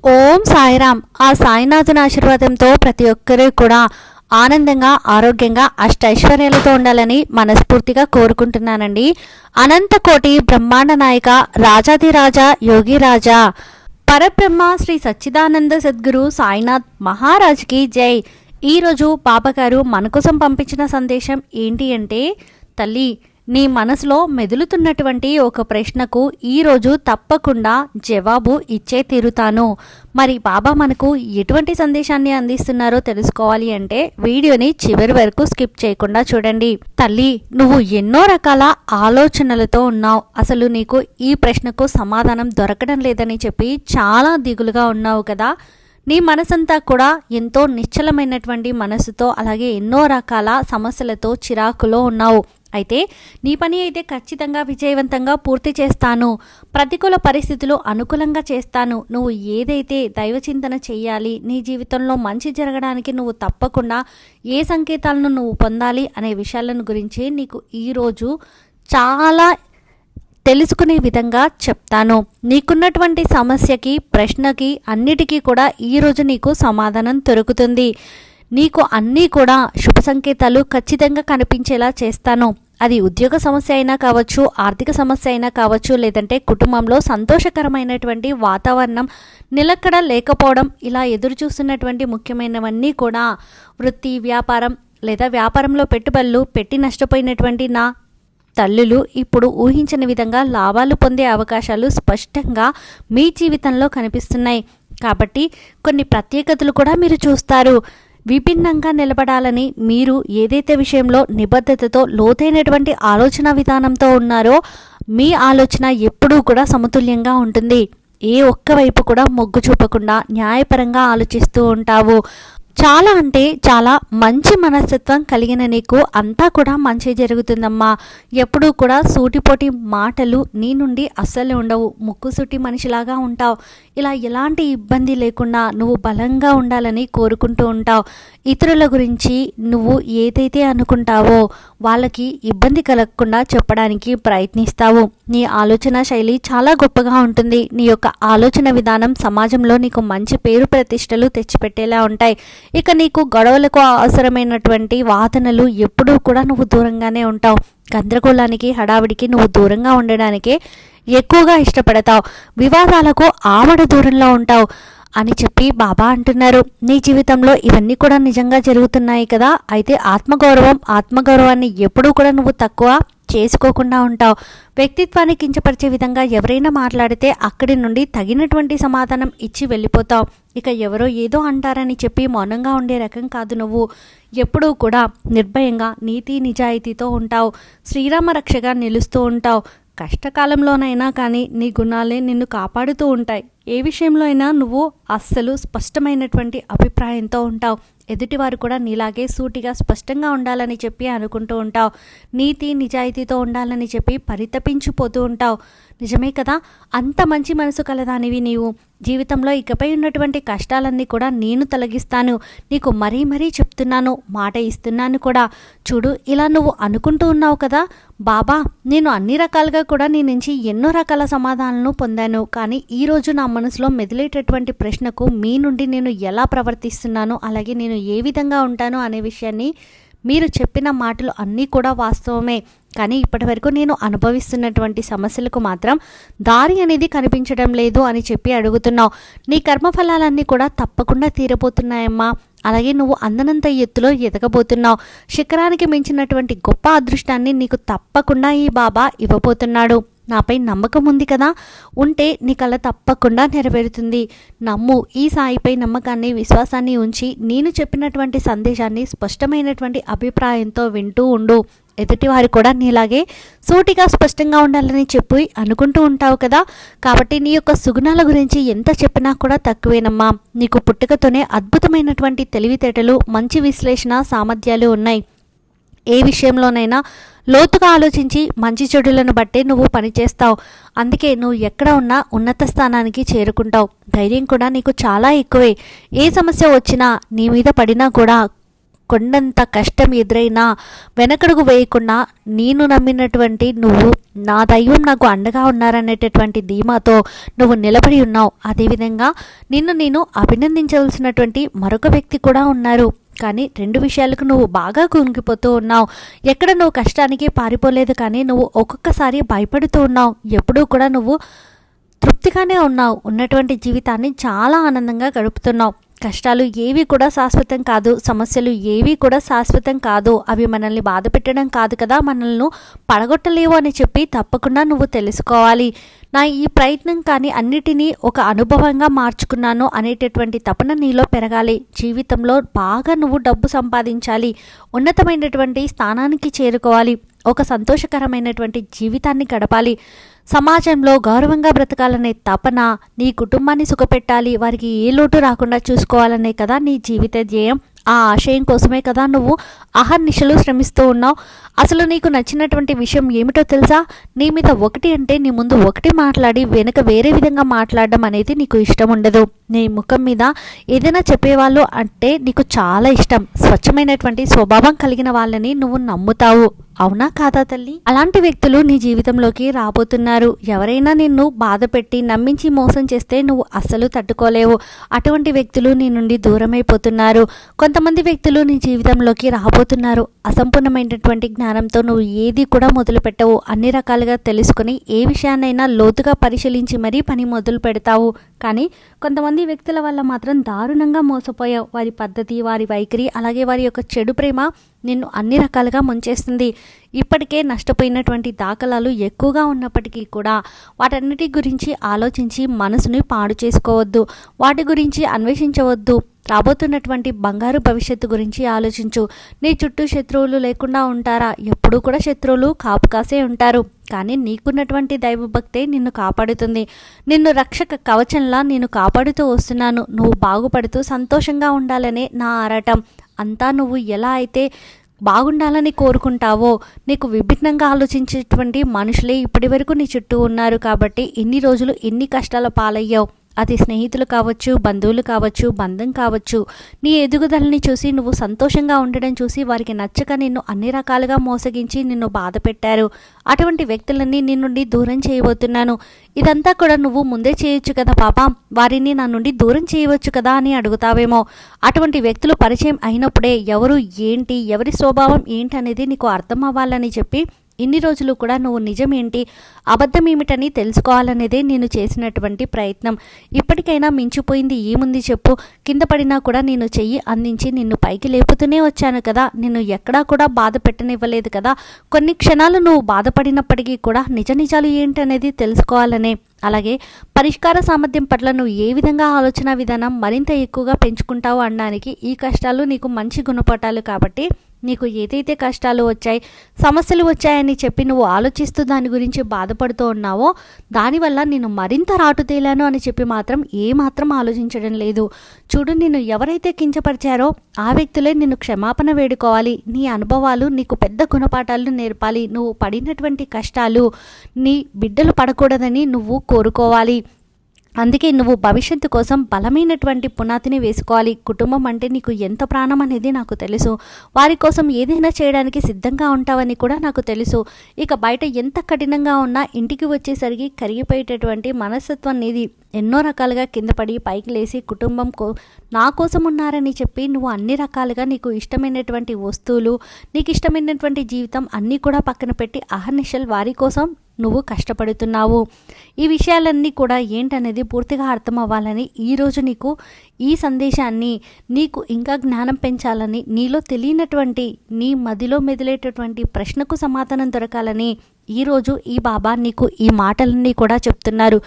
ఓం సాయిరామ్. ఆ సాయినాథుని ఆశీర్వాదంతో ప్రతి ఒక్కరూ కూడా ఆనందంగా ఆరోగ్యంగా అష్టైశ్వర్యాలతో ఉండాలని మనస్ఫూర్తిగా కోరుకుంటున్నానండి. అనంతకోటి బ్రహ్మాండ నాయక రాజాదిరాజా యోగిరాజా పరబ్రహ్మ శ్రీ సచ్చిదానంద సద్గురు సాయినాథ్ మహారాజ్కి జై. ఈరోజు బాబాగారు మన కోసం పంపించిన సందేశం ఏంటి అంటే, తల్లి నీ మనసులో మెదులుతున్నటువంటి ఒక ప్రశ్నకు ఈరోజు తప్పకుండా జవాబు ఇచ్చే తీరుతాను. మరి బాబా మనకు ఎటువంటి సందేశాన్ని అందిస్తున్నారో తెలుసుకోవాలి అంటే వీడియోని చివరి వరకు స్కిప్ చేయకుండా చూడండి. తల్లి, నువ్వు ఎన్నో రకాల ఆలోచనలతో ఉన్నావు. అసలు నీకు ఈ ప్రశ్నకు సమాధానం దొరకడం లేదని చెప్పి చాలా దిగులుగా ఉన్నావు కదా. నీ మనసంతా కూడా ఎంతో నిశ్చలమైనటువంటి మనసుతో, అలాగే ఎన్నో రకాల సమస్యలతో చిరాకులో ఉన్నావు. అయితే నీ పని అయితే ఖచ్చితంగా విజయవంతంగా పూర్తి చేస్తాను. ప్రతికూల పరిస్థితులు అనుకూలంగా చేస్తాను. నువ్వు ఏదైతే దైవచింతన చెయ్యాలి, నీ జీవితంలో మంచి జరగడానికి నువ్వు తప్పకుండా ఏ సంకేతాలను నువ్వు పొందాలి అనే విషయాలను గురించి నీకు ఈరోజు చాలా తెలుసుకునే విధంగా చెప్తాను. నీకున్నటువంటి సమస్యకి, ప్రశ్నకి అన్నిటికీ కూడా ఈరోజు నీకు సమాధానం దొరుకుతుంది. నీకు అన్నీ కూడా శుభ సంకేతాలు ఖచ్చితంగా కనిపించేలా చేస్తాను. అది ఉద్యోగ సమస్య అయినా కావచ్చు, ఆర్థిక సమస్య అయినా కావచ్చు, లేదంటే కుటుంబంలో సంతోషకరమైనటువంటి వాతావరణం నిలకడ లేకపోవడం, ఇలా ఎదురు చూస్తున్నటువంటి ముఖ్యమైనవన్నీ కూడా వృత్తి, వ్యాపారం లేదా వ్యాపారంలో పెట్టుబడులు పెట్టి నష్టపోయినటువంటి నా తల్లులు ఇప్పుడు ఊహించని విధంగా లాభాలు పొందే అవకాశాలు స్పష్టంగా మీ జీవితంలో కనిపిస్తున్నాయి. కాబట్టి కొన్ని ప్రత్యేకతలు కూడా మీరు చూస్తారు. విభిన్నంగా నిలబడాలని మీరు ఏదైతే విషయంలో నిబద్ధతతో లోతైనటువంటి ఆలోచన విధానంతో ఉన్నారో మీ ఆలోచన ఎప్పుడూ కూడా సమతుల్యంగా ఉంటుంది. ఏ ఒక్క వైపు కూడా మొగ్గు చూపకుండా న్యాయపరంగా ఆలోచిస్తూ ఉంటావు. చాలా అంటే చాలా మంచి మనస్తత్వం కలిగిన నీకు అంతా కూడా మంచి జరుగుతుందమ్మా. ఎప్పుడూ కూడా సూటిపోటి మాటలు నీ నుండి అస్సలు ఉండవు. ముక్కుసూటి మనిషిలాగా ఉంటావు. ఇలా ఎలాంటి ఇబ్బంది లేకుండా నువ్వు బలంగా ఉండాలని కోరుకుంటూ ఉంటావు. ఇతరుల గురించి నువ్వు ఏదైతే అనుకుంటావో వాళ్ళకి ఇబ్బంది కలగకుండా చెప్పడానికి ప్రయత్నిస్తావు. నీ ఆలోచన శైలి చాలా గొప్పగా ఉంటుంది. నీ యొక్క ఆలోచన విధానం సమాజంలో నీకు మంచి పేరు ప్రతిష్టలు తెచ్చిపెట్టేలా ఉంటాయి. ఇక నీకు గొడవలకు అవసరమైనటువంటి వాదనలు ఎప్పుడూ కూడా నువ్వు దూరంగానే ఉంటావు. గందరగోళానికి, హడావిడికి నువ్వు దూరంగా ఉండడానికే ఎక్కువగా ఇష్టపడతావు. వివాదాలకు ఆమడ దూరంలో ఉంటావు అని చెప్పి బాబా అంటున్నారు. నీ జీవితంలో ఇవన్నీ కూడా నిజంగా జరుగుతున్నాయి కదా. అయితే ఆత్మగౌరవాన్ని ఎప్పుడూ కూడా నువ్వు తక్కువ చేసుకోకుండా ఉంటావు. వ్యక్తిత్వాన్ని కించపరిచే విధంగా ఎవరైనా మాట్లాడితే అక్కడి నుండి తగినటువంటి సమాధానం ఇచ్చి వెళ్ళిపోతావు. ఇక ఎవరో ఏదో అంటారని చెప్పి మౌనంగా ఉండే రకం కాదు నువ్వు. ఎప్పుడూ కూడా నిర్భయంగా నీతి నిజాయితీతో ఉంటావు. శ్రీరామ రక్షగా నిలుస్తూ ఉంటావు. కష్టకాలంలోనైనా కానీ నీ గుణాలే నిన్ను కాపాడుతూ ఉంటాయి. ఏ విషయంలో అయినా నువ్వు అస్సలు స్పష్టమైనటువంటి అభిప్రాయంతో ఉంటావు. ఎదుటివారు కూడా నీలాగే సూటిగా స్పష్టంగా ఉండాలని చెప్పి అనుకుంటూ ఉంటావు. నీతి నిజాయితీతో ఉండాలని చెప్పి పరితపించిపోతూ ఉంటావు. నిజమే కదా. అంత మంచి మనసు కలదానివి నీవు. జీవితంలో ఇకపై ఉన్నటువంటి కష్టాలన్నీ కూడా నేను తొలగిస్తాను. నీకు మరీ మరీ చెప్తున్నాను, మాట ఇస్తున్నాను కూడా. చూడు, ఇలా నువ్వు అనుకుంటూ ఉన్నావు కదా, బాబా నేను అన్ని రకాలుగా కూడా నీ నుంచి ఎన్నో రకాల సమాధానాలను పొందాను. కానీ ఈరోజు నా మనసులో మెదిలేటటువంటి ప్రశ్నకు మీ నుండి నేను ఎలా ప్రవర్తిస్తున్నాను, అలాగే నేను ఏ విధంగా ఉంటాను అనే విషయాన్ని మీరు చెప్పిన మాటలు అన్నీ కూడా వాస్తవమే. కానీ ఇప్పటి వరకు నేను అనుభవిస్తున్నటువంటి సమస్యలకు మాత్రం దారి అనేది కనిపించడం లేదు అని చెప్పి అడుగుతున్నావు. నీ కర్మఫలాలన్నీ కూడా తప్పకుండా తీరబోతున్నాయమ్మా. అలాగే నువ్వు అందనంత ఎత్తులో ఎదగబోతున్నావు. శిఖరానికి మించినటువంటి గొప్ప అదృష్టాన్ని నీకు తప్పకుండా ఈ బాబా ఇవ్వబోతున్నాడు. నాపై నమ్మకం ఉంది కదా, ఉంటే నీ కల తప్పకుండా నెరవేరుతుంది. నమ్ము. ఈ సాయిపై నమ్మకాన్ని, విశ్వాసాన్ని ఉంచి నేను చెప్పినటువంటి సందేశాన్ని స్పష్టమైనటువంటి అభిప్రాయంతో వింటూ ఉండు. ఎదుటివారు కూడా నీలాగే సూటిగా స్పష్టంగా ఉండాలని చెప్పి అనుకుంటూ ఉంటావు కదా. కాబట్టి నీ యొక్క సుగుణాల గురించి ఎంత చెప్పినా కూడా తక్కువేనమ్మా. నీకు పుట్టుకతోనే అద్భుతమైనటువంటి తెలివితేటలు, మంచి విశ్లేషణ సామర్థ్యాలు ఉన్నాయి. ఏ విషయంలోనైనా లోతుగా ఆలోచించి మంచి చెడులను బట్టే నువ్వు పనిచేస్తావు. అందుకే నువ్వు ఎక్కడ ఉన్నా ఉన్నత స్థానానికి చేరుకుంటావు. ధైర్యం కూడా నీకు చాలా ఎక్కువే. ఏ సమస్య వచ్చినా నీ మీద పడినా కూడా కొండంత కష్టం ఎదురైనా వెనకడుగు వేయకుండా నేను నమ్మినటువంటి నువ్వు నా దైవం నాకు అండగా ఉన్నారనేటటువంటి ధీమాతో నువ్వు నిలబడి ఉన్నావు. అదేవిధంగా నేను అభినందించవలసినటువంటి మరొక వ్యక్తి కూడా ఉన్నారు. కానీ 2 విషయాలకు నువ్వు బాగా కుంగిపోతూ ఉన్నావు. ఎక్కడ నువ్వు కష్టానికి పారిపోలేదు, కానీ నువ్వు ఒక్కొక్కసారి భయపడుతూ ఉన్నావు. ఎప్పుడూ కూడా నువ్వు తృప్తిగానే ఉన్నావు. ఉన్నటువంటి జీవితాన్ని చాలా ఆనందంగా గడుపుతున్నావు. కష్టాలు ఏవి కూడా శాశ్వతం కాదు, సమస్యలు ఏవి కూడా శాశ్వతం కాదు. అవి మనల్ని బాధ పెట్టడం కాదు కదా, మనల్ని పడగొట్టలేవు అని చెప్పి తప్పకుండా నువ్వు తెలుసుకోవాలి. నా ఈ ప్రయత్నం కానీ అన్నిటినీ ఒక అనుభవంగా మార్చుకున్నాను అనేటటువంటి తపన నీలో పెరగాలి. జీవితంలో బాగా నువ్వు డబ్బు సంపాదించాలి, ఉన్నతమైనటువంటి స్థానానికి చేరుకోవాలి, ఒక సంతోషకరమైనటువంటి జీవితాన్ని గడపాలి, సమాజంలో గౌరవంగా బ్రతకాలనే తపన, నీ కుటుంబాన్ని సుఖపెట్టాలి, వారికి ఏ లోటు రాకుండా చూసుకోవాలనే కదా నీ జీవిత ధ్యేయం. ఆ ఆశయం కోసమే కదా నువ్వు అహర్నిశలు శ్రమిస్తూ ఉన్నావు. అసలు నీకు నచ్చినటువంటి విషయం ఏమిటో తెలుసా? నీ మీద ఒకటి అంటే నీ ముందు ఒకటి మాట్లాడి వెనుక వేరే విధంగా మాట్లాడడం అనేది నీకు ఇష్టం ఉండదు. నీ ముఖం మీద ఏదైనా చెప్పేవాళ్ళు అంటే నీకు చాలా ఇష్టం. స్వచ్ఛమైనటువంటి స్వభావం కలిగిన వాళ్ళని నువ్వు నమ్ముతావు. అవునా కాదా తల్లి? అలాంటి వ్యక్తులు నీ జీవితంలోకి రాబోతున్నారు. ఎవరైనా నిన్ను బాధ పెట్టి నమ్మించి మోసం చేస్తే నువ్వు అస్సలు తట్టుకోలేవు. అటువంటి వ్యక్తులు నీ నుండి దూరమైపోతున్నారు. కొంతమంది వ్యక్తులు నీ జీవితంలోకి రాబోతున్నారు. అసంపూర్ణమైనటువంటి జ్ఞానంతో నువ్వు ఏది కూడా మొదలు పెట్టవు. అన్ని రకాలుగా తెలుసుకుని ఏ విషయాన్నైనా లోతుగా పరిశీలించి మరీ పని మొదలు పెడతావు. కానీ కొంతమంది వ్యక్తుల వల్ల మాత్రం దారుణంగా మోసపోయావు. వారి పద్ధతి, వారి వైఖరి, అలాగే వారి యొక్క చెడు ప్రేమ నిన్ను అన్ని రకాలుగా ముంచేస్తుంది. ఇప్పటికే నష్టపోయినటువంటి దాఖలాలు ఎక్కువగా ఉన్నప్పటికీ కూడా వాటన్నిటి గురించి ఆలోచించి మనసుని పాడు చేసుకోవద్దు. వాటి గురించి అన్వేషించవద్దు. రాబోతున్నటువంటి బంగారు భవిష్యత్తు గురించి ఆలోచించు. నీ చుట్టూ శత్రువులు లేకుండా ఉంటారా? ఎప్పుడూ కూడా శత్రువులు కాపు కాసే ఉంటారు. కానీ నీకున్నటువంటి దైవభక్తే నిన్ను కాపాడుతుంది. నిన్ను రక్షక కవచంలా నేను కాపాడుతూ వస్తున్నాను. నువ్వు బాగుపడుతూ సంతోషంగా ఉండాలనే నా ఆరాటం. అంతా నువ్వు ఎలా అయితే బాగుండాలని కోరుకుంటావో, నీకు విభిన్నంగా ఆలోచించేటువంటి మనుషులే ఇప్పటి వరకు నీ చుట్టూ ఉన్నారు. కాబట్టి ఇన్ని రోజులు ఎన్ని కష్టాల పాలయ్యావు. అది స్నేహితులు కావచ్చు, బంధువులు కావచ్చు, బంధం కావచ్చు. నీ ఎదుగుదలని చూసి, నువ్వు సంతోషంగా ఉండడం చూసి వారికి నచ్చక నిన్ను అన్ని రకాలుగా మోసగించి నిన్ను బాధ పెట్టారు. అటువంటి వ్యక్తులన్నీ నీ నుండి దూరం చేయబోతున్నాను. ఇదంతా కూడా నువ్వు ముందే చేయొచ్చు కదా పాపా, వారిని నా నుండి దూరం చేయవచ్చు కదా అని అడుగుతావేమో. అటువంటి వ్యక్తులు పరిచయం అయినప్పుడే ఎవరు ఏంటి, ఎవరి స్వభావం ఏంటి అనేది నీకు అర్థం అవ్వాలని చెప్పి ఇన్ని రోజులు కూడా నువ్వు నిజమేంటి, అబద్ధం ఏమిటని తెలుసుకోవాలనేదే నేను చేసినటువంటి ప్రయత్నం. ఇప్పటికైనా మించిపోయింది ఏముంది చెప్పు? కింద పడినా కూడా నేను చెయ్యి అందించి నిన్ను పైకి లేపుతూనే వచ్చాను కదా. నిన్ను ఎక్కడా కూడా బాధ పెట్టనివ్వలేదు కదా. కొన్ని క్షణాలు నువ్వు బాధపడినప్పటికీ కూడా నిజ నిజాలు ఏంటనేది తెలుసుకోవాలనే, అలాగే పరిష్కార సామర్థ్యం పట్ల నువ్వు ఏ విధంగా ఆలోచన విధానం మరింత ఎక్కువగా పెంచుకుంటావు అనడానికి ఈ కష్టాలు నీకు మంచి గుణపాఠాలు. కాబట్టి నీకు ఏదైతే కష్టాలు వచ్చాయి, సమస్యలు వచ్చాయని చెప్పి నువ్వు ఆలోచిస్తూ దాని గురించి బాధపడుతూ ఉన్నావో, దానివల్ల నేను మరింత రాటుతేలాను అని చెప్పి మాత్రం ఏమాత్రం ఆలోచించడం లేదు. చూడు, నిన్ను ఎవరైతే కించపరిచారో ఆ వ్యక్తులే నిన్ను క్షమాపణ వేడుకోవాలి. నీ అనుభవాలు నీకు పెద్ద గుణపాఠాలు నేర్పాలి. నువ్వు పడినటువంటి కష్టాలు నీ బిడ్డలు పడకూడదని నువ్వు కోరుకోవాలి. అందుకే నువ్వు భవిష్యత్తు కోసం బలమైనటువంటి పునాదిని వేసుకోవాలి. కుటుంబం అంటే నీకు ఎంత ప్రాణం అనేది నాకు తెలుసు. వారి కోసం ఏదైనా చేయడానికి సిద్ధంగా ఉంటావని కూడా నాకు తెలుసు. ఇక బయట ఎంత కఠినంగా ఉన్నా ఇంటికి వచ్చేసరికి కరిగిపోయేటటువంటి మనస్తత్వం నీది. ఎన్నో రకాలుగా కింద పడి పైకి లేచి కుటుంబం నా కోసం ఉన్నారని చెప్పి నువ్వు అన్ని రకాలుగా నీకు ఇష్టమైనటువంటి వస్తువులు, నీకు ఇష్టమైనటువంటి జీవితం అన్నీ కూడా పక్కన పెట్టి అహర్నిశలు వారి కోసం నువ్వు కష్టపడుతున్నావు. ఈ విషయాలన్నీ కూడా ఏంటనేది పూర్తిగా అర్థం అవ్వాలని ఈరోజు నీకు ఈ సందేశాన్ని, నీకు ఇంకా జ్ఞానం పెంచాలని, నీలో తెలియనటువంటి నీ మదిలో మెదిలేటటువంటి ప్రశ్నకు సమాధానం దొరకాలని ఈరోజు ఈ బాబా నీకు ఈ మాటలన్నీ కూడా చెప్తున్నారు.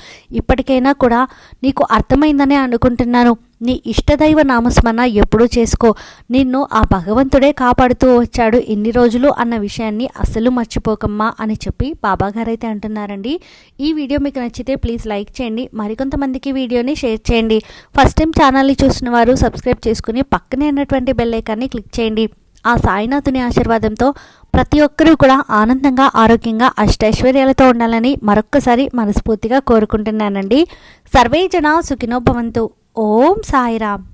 ఇప్పటికైనా కూడా నీకు అర్థమైందని అనుకుంటున్నాను. నీ ఇష్టదైవ నామస్మరణ ఎప్పుడూ చేసుకో. నిన్ను ఆ భగవంతుడే కాపాడుతూ వచ్చాడు ఇన్ని రోజులు అన్న విషయాన్ని అస్సలు మర్చిపోకమ్మా అని చెప్పి బాబాగారు అయితే అంటున్నారండి. ఈ వీడియో మీకు నచ్చితే ప్లీజ్ లైక్ చేయండి, మరికొంతమందికి వీడియోని షేర్ చేయండి. ఫస్ట్ టైం ఛానల్ని చూసిన వారు సబ్స్క్రైబ్ చేసుకుని పక్కనే ఉన్నటువంటి బెల్ ఐకాన్ని క్లిక్ చేయండి. ఆ సాయినాథుని ఆశీర్వాదంతో ప్రతి ఒక్కరూ కూడా ఆనందంగా, ఆరోగ్యంగా, అష్టైశ్వర్యాలతో ఉండాలని మరొక్కసారి మనస్ఫూర్తిగా కోరుకుంటున్నానండి. సర్వే జనా సుఖినో భవంతు. ఓం సాయిరామ్.